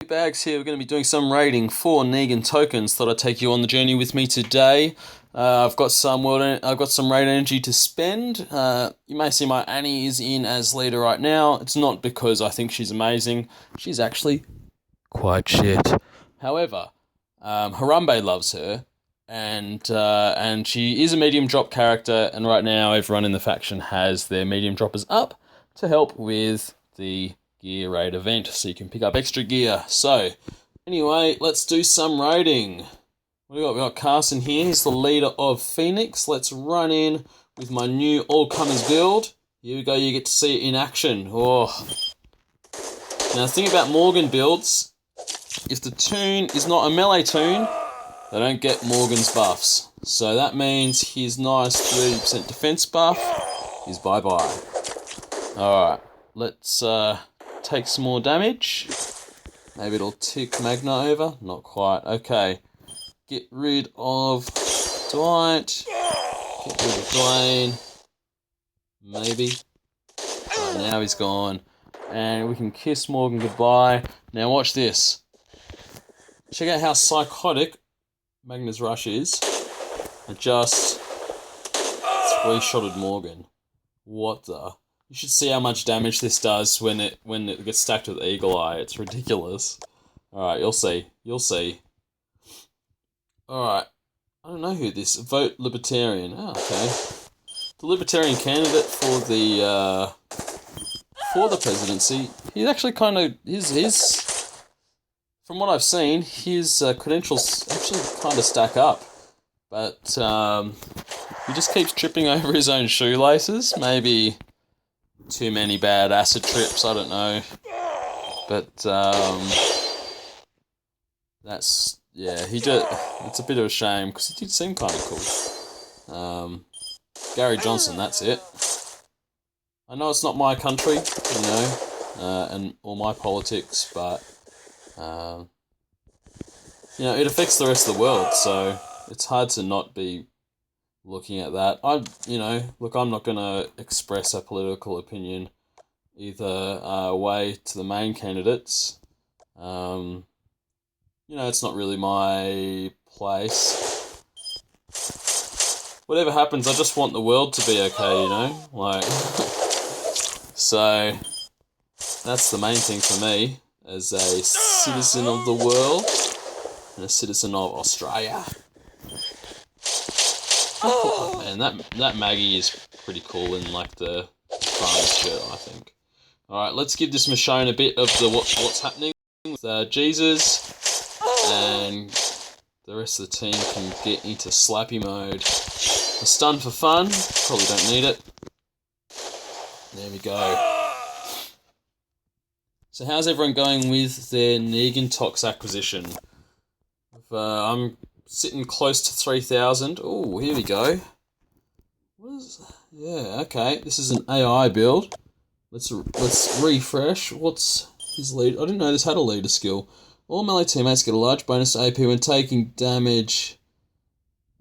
Bags here. We're going to be doing some raiding for NEGAN tokens. Thought I'd take you on the journey with me today. I've got some raid energy to spend. You may see my Annie is in as leader right now. It's not because I think she's amazing. She's actually quite shit. However, Harambe loves her, and she is a medium drop character. And right now, everyone in the faction has their medium droppers up to help with the gear raid event, so you can pick up extra gear. So, anyway, let's do some raiding. What do we got? We got Carson here. He's the leader of Phoenix. Let's run in with my new all-comers build. Here we go. You get to see it in action. Oh. Now, the thing about Morgan builds, if the toon is not a melee toon, they don't get Morgan's buffs. So that means his nice 30% defense buff is bye-bye. Alright, let's take some more damage. Maybe it'll tick Magna over. Not quite. Okay. Get rid of Dwight. Get rid of Dwayne. Maybe. Right, now he's gone. And we can kiss Morgan goodbye. Now watch this. Check out how psychotic Magna's Rush is. I just three-shotted Morgan. What the... You should see how much damage this does when it gets stacked with Eagle Eye. It's ridiculous. Alright, you'll see. You'll see. Alright. I don't know who this... Vote Libertarian. Oh, okay. The Libertarian candidate for the presidency. He's actually kind of... His from what I've seen, his credentials actually kind of stack up. But, he just keeps tripping over his own shoelaces. Maybe... too many bad acid trips, I don't know. But, that's, yeah, it's a bit of a shame, because he did seem kind of cool. Gary Johnson, that's it. I know it's not my country, you know, or my politics, but, you know, it affects the rest of the world, so it's hard to not be looking at that. Look, I'm not going to express a political opinion either way to the main candidates. It's not really my place. Whatever happens, I just want the world to be okay, you know? Like, so, that's the main thing for me as a citizen of the world and a citizen of Australia. Oh man, that Maggie is pretty cool in like the FARMIE shirt, I think. Alright, let's give this Michonne a bit of the what's happening with Jesus, and the rest of the team can get into slappy mode. A stun for fun, probably don't need it. There we go. So how's everyone going with their NEGAN Tox acquisition? I'm sitting close to 3,000. Oh, here we go. Yeah, okay. This is an AI build. Let's refresh. What's his lead? I didn't know this had a leader skill. All melee teammates get a large bonus to AP when taking damage.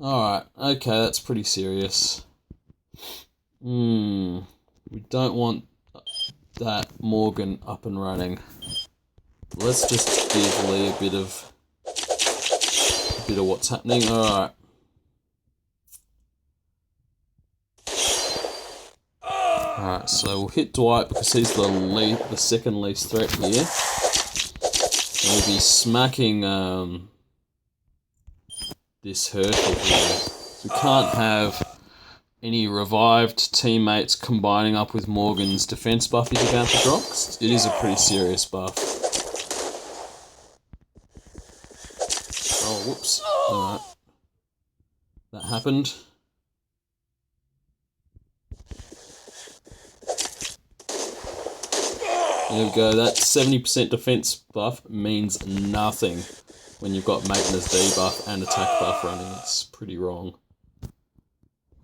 Alright, okay, that's pretty serious. We don't want that Morgan up and running. Let's just give Lee a bit of what's happening. Alright. Alright, so we'll hit Dwight because he's the second least threat here. We'll be smacking this Herschel here. We can't have any revived teammates combining up with Morgan's defense buff he's about to drop. It is a pretty serious buff. Oh, whoops. Alright. That happened. There we go, that 70% defense buff means nothing when you've got Magna's debuff and attack buff running. It's pretty wrong.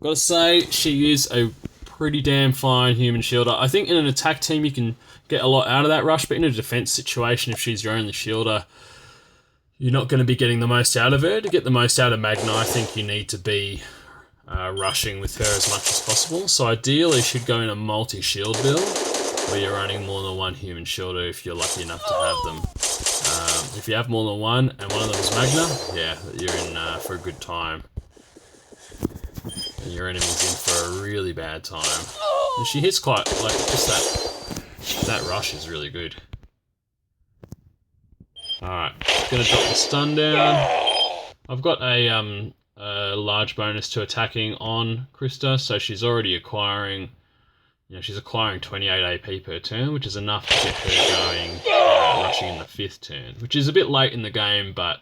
Gotta say, she is a pretty damn fine human shielder. I think in an attack team you can get a lot out of that rush, but in a defense situation, if she's your only shielder, you're not going to be getting the most out of her. To get the most out of Magna, I think you need to be rushing with her as much as possible. So ideally, she'd go in a multi-shield build. where you're running more than one human shielder if you're lucky enough to have them. If you have more than one and one of them is Magna, yeah, you're in for a good time. And your enemy's in for a really bad time. And she hits quite, like, just that rush is really good. Alright, gonna drop the stun down. I've got a large bonus to attacking on Krista, so she's already acquiring, she's acquiring 28 AP per turn, which is enough to get her going, rushing in the 5th turn, which is a bit late in the game, but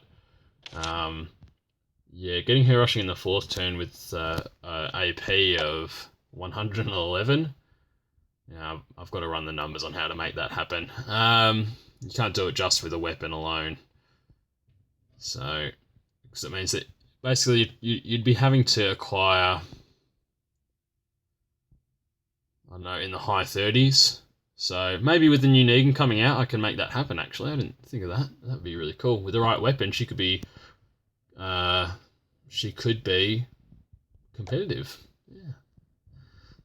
yeah, getting her rushing in the 4th turn with AP of 111. Yeah, I've got to run the numbers on how to make that happen. You can't do it just with a weapon alone. So, because it means that basically you'd be having to acquire, I don't know, in the high 30s. So maybe with the new Negan coming out, I can make that happen, actually. I didn't think of that. That would be really cool. With the right weapon, she could be competitive. Yeah.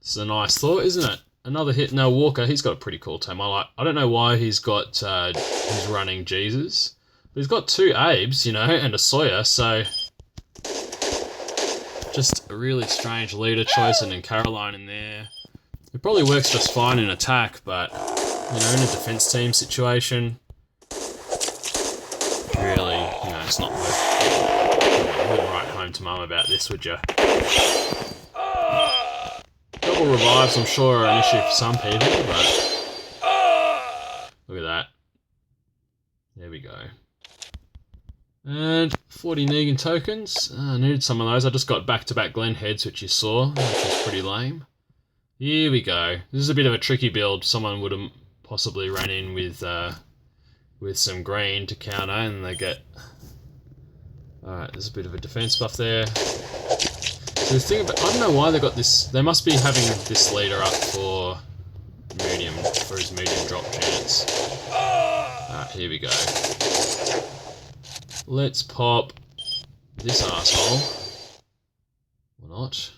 It's a nice thought, isn't it? Another hit. No, Walker, he's got a pretty cool team. I don't know why he's got, he's running Jesus. But he's got 2 Abes, and a Sawyer, so just a really strange leader choice, and then Caroline in there. It probably works just fine in attack, but, in a defense team situation, really, it's not worth it. You wouldn't write home to mum about this, would you? Double revives, I'm sure, are an issue for some people, but look at that. There we go. And 40 Negan tokens. I needed some of those. I just got back-to-back Glen heads, which you saw, which is pretty lame. Here we go. This is a bit of a tricky build. Someone would have possibly ran in with some green to counter, and they get... Alright, there's a bit of a defense buff there. So the thing about... I don't know why they got this... They must be having this leader up for his medium drop chance. Alright, here we go. Let's pop this asshole. Or not.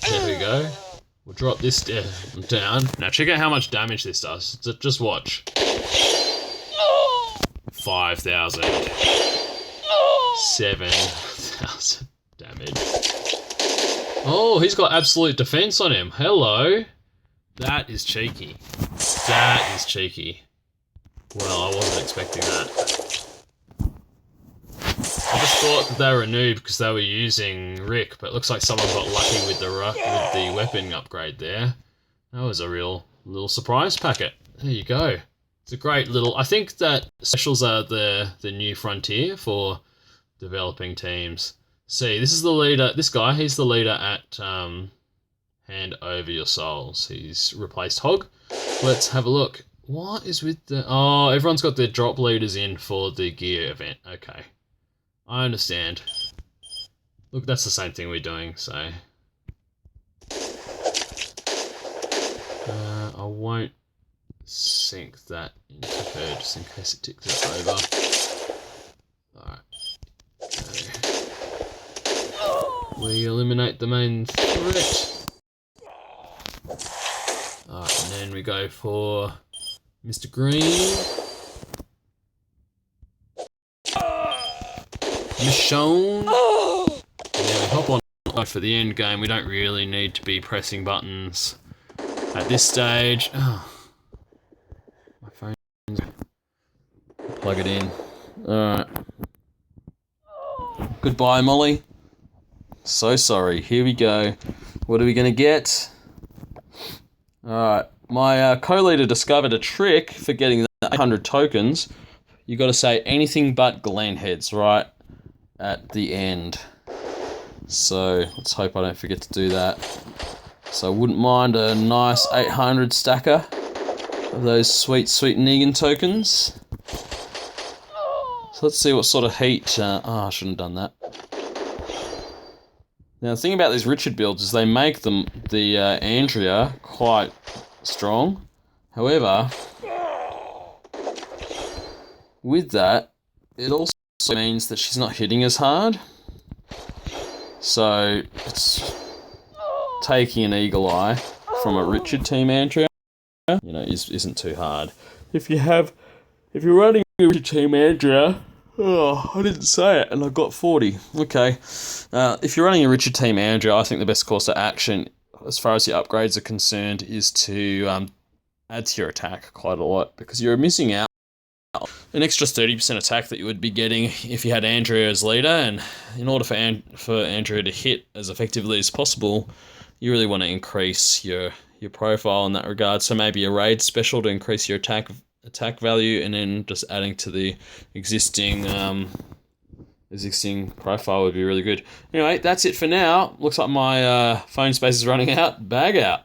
There we go. We'll drop this down. Now check out how much damage this does. Just watch. 5,000. 7,000 damage. Oh, he's got absolute defense on him. Hello. That is cheeky. That is cheeky. Well, I wasn't expecting that. I just thought that they were a noob because they were using Rick, but it looks like someone got lucky with the weapon upgrade there. That was a real little surprise packet. There you go. It's a great little... I think that specials are the new frontier for developing teams. See, this is the leader... This guy, he's the leader at Hand Over Your Souls. He's replaced Hog. Let's have a look. What is with the... Oh, everyone's got their drop leaders in for the gear event. Okay. I understand. Look, that's the same thing we're doing, so... I won't sync that into her just in case it ticks it over. Alright. Okay. We eliminate the main threat. Alright, and then we go for Mr. Green. Michonne. And then we hop on for the end game. We don't really need to be pressing buttons at this stage. Oh, my phone. Plug it in. Alright. Goodbye, Molly. So sorry. Here we go. What are we going to get? Alright. My co-leader discovered a trick for getting the 800 tokens. You got to say anything but Glen heads, right? At the end. So let's hope I don't forget to do that. So I wouldn't mind a nice 800 stacker of those sweet Negan tokens. So let's see what sort of heat... I shouldn't have done that. Now the thing about these Richard builds is they make them the Andrea quite strong. However, with that, it also means that she's not hitting as hard. So it's taking an eagle eye from a Richard team Andrea. isn't too hard. If you're running a Team Andrea, oh, I didn't say it, and I got 40. Okay, if you're running a Richard Team Andrea, I think the best course of action, as far as your upgrades are concerned, is to add to your attack quite a lot, because you're missing out an extra 30% attack that you would be getting if you had Andrea as leader. And in order for Andrea to hit as effectively as possible, you really want to increase your profile in that regard. So maybe a raid special to increase your attack value, and then just adding to the existing profile would be really good. Anyway, that's it for now. Looks like my phone space is running out. Bag out.